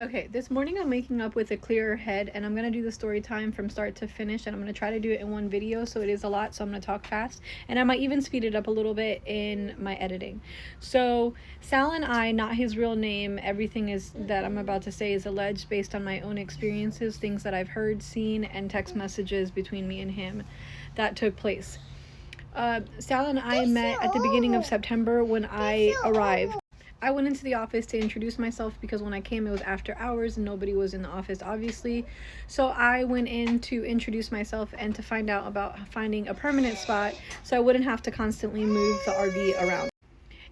Okay, this morning I'm waking up with a clearer head, and I'm going to do the story time from start to finish, and I'm going to try to do it in one video, so it is a lot, so I'm going to talk fast, and I might even speed it up a little bit in my editing. So Sal and I, not his real name, everything is that I'm about to say is alleged based on my own experiences, things that I've heard, seen, and text messages between me and him that took place. Sal and I met at the beginning of September when I arrived. I went into the office to introduce myself because when I came it was after hours and nobody was in the office, obviously. So I went in to introduce myself and to find out about finding a permanent spot so I wouldn't have to constantly move the RV around.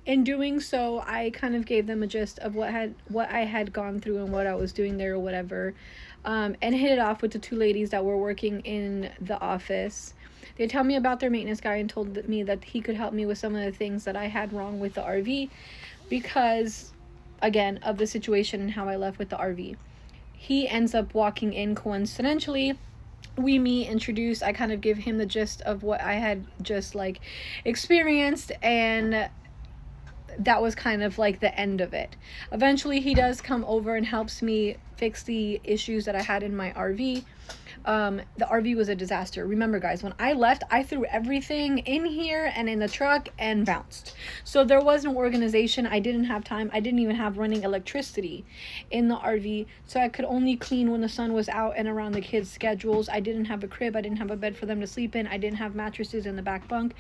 In doing so, I kind of gave them a gist of what I had gone through and what I was doing there or whatever, and hit it off with the two ladies that were working in the office. They tell me about their maintenance guy and told me that he could help me with some of the things that I had wrong with the RV because, again, of the situation and how I left with the RV. He ends up walking in coincidentally. We meet, introduce, I kind of give him the gist of what I had just like experienced, and that was kind of like the end of it. Eventually he does come over and helps me fix the issues that I had in my RV. The RV was a disaster. Remember, guys, when I left, I threw everything in here and in the truck and bounced. So there was no organization. I didn't have time. I didn't even have running electricity in the RV. So I could only clean when the sun was out and around the kids' schedules. I didn't have a crib. I didn't have a bed for them to sleep in. I didn't have mattresses in the back bunk.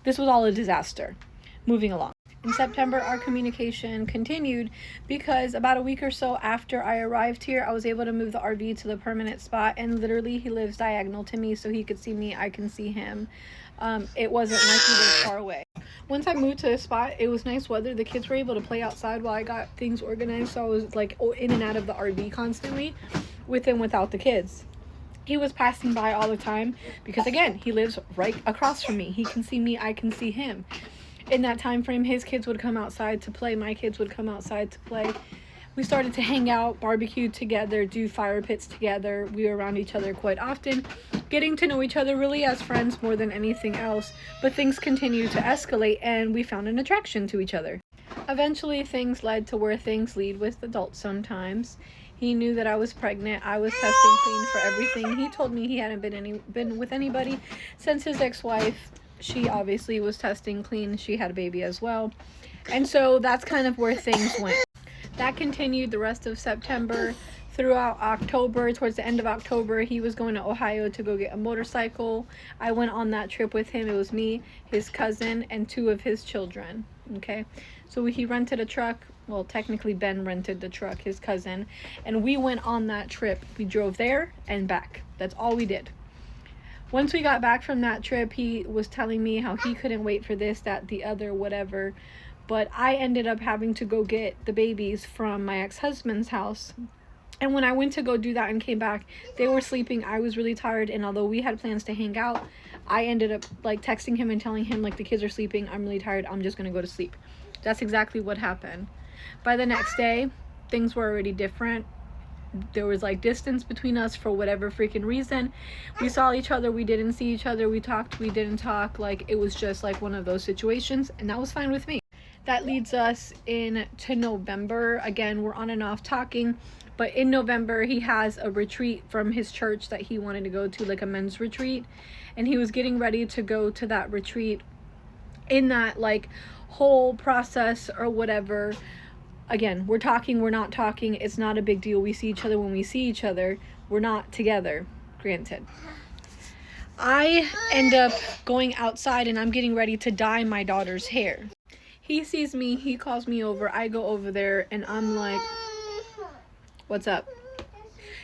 This was all a disaster. Moving along. In September, our communication continued because about a week or so after I arrived here, I was able to move the RV to the permanent spot, and literally he lives diagonal to me, so he could see me, I can see him. It wasn't like he was far away. Once I moved to the spot, it was nice weather. The kids were able to play outside while I got things organized, so I was like in and out of the RV constantly, with and without the kids. He was passing by all the time because, again, he lives right across from me. He can see me, I can see him. In that time frame, his kids would come outside to play, my kids would come outside to play. We started to hang out, barbecue together, do fire pits together. We were around each other quite often, getting to know each other really as friends more than anything else. But things continued to escalate and we found an attraction to each other. Eventually things led to where things lead with adults sometimes. He knew that I was pregnant. I was testing clean for everything. He told me he hadn't been with anybody since his ex-wife. She obviously was testing clean. She had a baby as well. And so that's kind of where things went. That continued the rest of September throughout October. Towards the end of October, he was going to Ohio to go get a motorcycle. I went on that trip with him. It was me, his cousin, and two of his children. Okay, so he rented a truck. Well, technically Ben rented the truck, his cousin, and we went on that trip. We drove there and back. That's all we did. Once we got back from that trip, he was telling me how he couldn't wait for this, that, the other, whatever. But I ended up having to go get the babies from my ex-husband's house. And when I went to go do that and came back, they were sleeping. I was really tired. And although we had plans to hang out, I ended up like texting him and telling him like the kids are sleeping. I'm really tired. I'm just going to go to sleep. That's exactly what happened. By the next day, things were already different. There was like distance between us for whatever freaking reason. We saw each other, we didn't see each other, we talked, we didn't talk. Like it was just like one of those situations, and that was fine with me. That leads us into November. Again, we're on and off talking, but in November he has a retreat from his church that he wanted to go to, like a men's retreat, and he was getting ready to go to that retreat. In that like whole process or whatever, again, we're talking, we're not talking, it's not a big deal. We see each other when we see each other. We're not together, granted. I end up going outside and I'm getting ready to dye my daughter's hair. He sees me, he calls me over, I go over there and I'm like, what's up?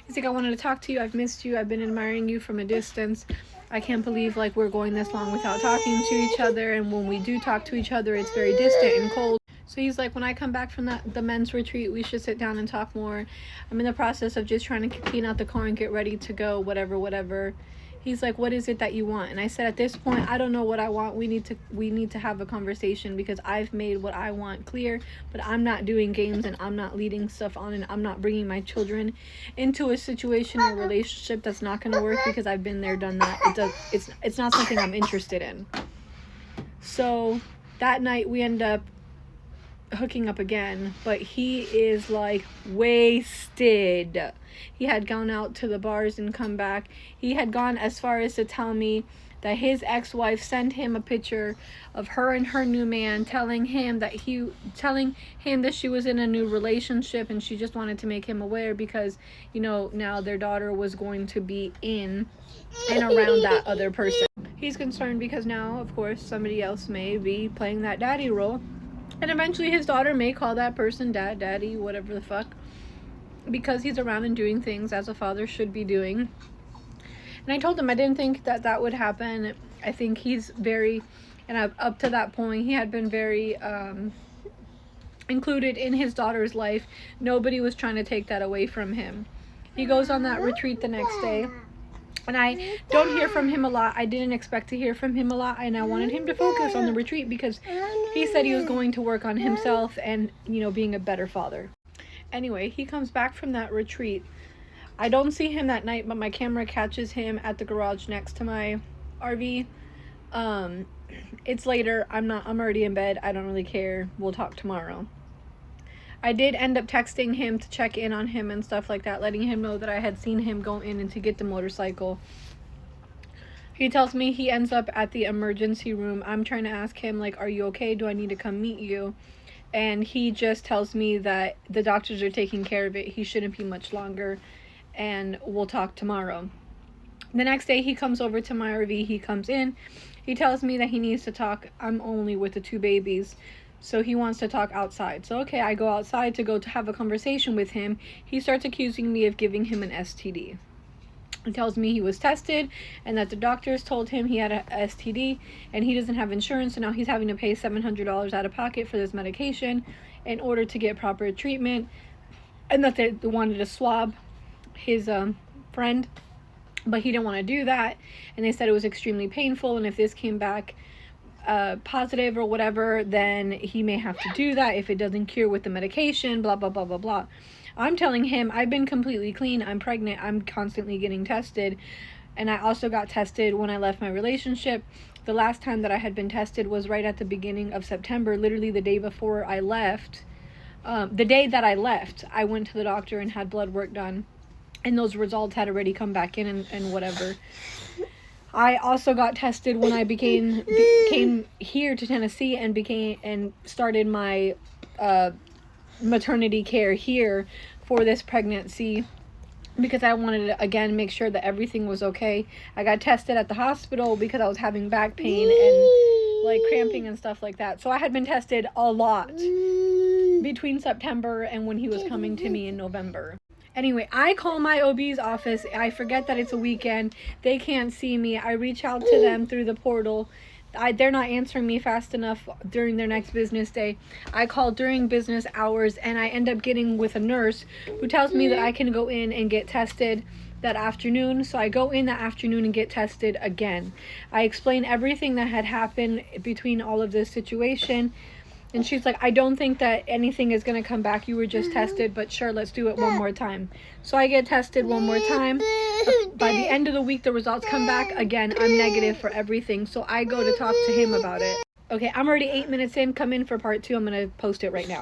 He's like, I wanted to talk to you, I've missed you, I've been admiring you from a distance. I can't believe like we're going this long without talking to each other, and when we do talk to each other, it's very distant and cold. So he's like, when I come back from the men's retreat, we should sit down and talk more. I'm in the process of just trying to clean out the car and get ready to go, whatever. He's like, what is it that you want? And I said, at this point, I don't know what I want. We need to have a conversation because I've made what I want clear, but I'm not doing games and I'm not leading stuff on and I'm not bringing my children into a situation or relationship that's not going to work because I've been there, done that. It's not something I'm interested in. So that night we end up hooking up again, but he is like wasted. He had gone out to the bars and come back. He had gone as far as to tell me that his ex-wife sent him a picture of her and her new man, telling him that she was in a new relationship, and she just wanted to make him aware because, you know, now their daughter was going to be in and around that other person. He's concerned because now, of course, somebody else may be playing that daddy role, and eventually his daughter may call that person dad, daddy, whatever the fuck, because he's around and doing things as a father should be doing. And I told him I didn't think that that would happen. I think he's very, and up to that point, he had been very included in his daughter's life. Nobody was trying to take that away from him. He goes on that retreat the next day, and I don't hear from him a lot. I didn't expect to hear from him a lot, and I wanted him to focus on the retreat because he said he was going to work on himself and, you know, being a better father. Anyway, he comes back from that retreat. I don't see him that night, but my camera catches him at the garage next to my RV. It's later. I'm already in bed. I don't really care. We'll talk tomorrow. I did end up texting him to check in on him and stuff like that, letting him know that I had seen him go in and to get the motorcycle. He tells me he ends up at the emergency room. I'm trying to ask him, like, are you okay? Do I need to come meet you? And he just tells me that the doctors are taking care of it. He shouldn't be much longer, and we'll talk tomorrow. The next day he comes over to my RV. He comes in. He tells me that he needs to talk. I'm only with the 2 babies, so he wants to talk outside. So okay, I go outside to have a conversation with him. He starts accusing me of giving him an STD. He tells me he was tested and that the doctors told him he had a STD and he doesn't have insurance, so now he's having to pay $700 out of pocket for this medication in order to get proper treatment, and that they wanted to swab his friend, but he didn't want to do that, and they said it was extremely painful, and if this came back positive or whatever, then he may have to do that if it doesn't cure with the medication, blah blah blah blah blah. I'm telling him I've been completely clean. I'm pregnant. I'm constantly getting tested, and I also got tested when I left my relationship. The last time that I had been tested was right at the beginning of September, literally the day before I left. The day that I left, I went to the doctor and had blood work done, and those results had already come back in and whatever. I also got tested when I came here to Tennessee and started my maternity care here for this pregnancy, because I wanted to again make sure that everything was okay. I got tested at the hospital because I was having back pain and like cramping and stuff like that. So I had been tested a lot between September and when he was coming to me in November. Anyway, I call my OB's office. I forget that it's a weekend. They can't see me. I reach out to them through the portal. They're not answering me fast enough during their next business day. I call during business hours, and I end up getting with a nurse who tells me that I can go in and get tested that afternoon. So I go in that afternoon and get tested again. I explain everything that had happened between all of this situation. And she's like, I don't think that anything is going to come back. You were just tested, but sure, let's do it one more time. So I get tested one more time. By the end of the week, the results come back. Again, I'm negative for everything. So I go to talk to him about it. Okay, I'm already 8 minutes in. Come in for part 2. I'm going to post it right now.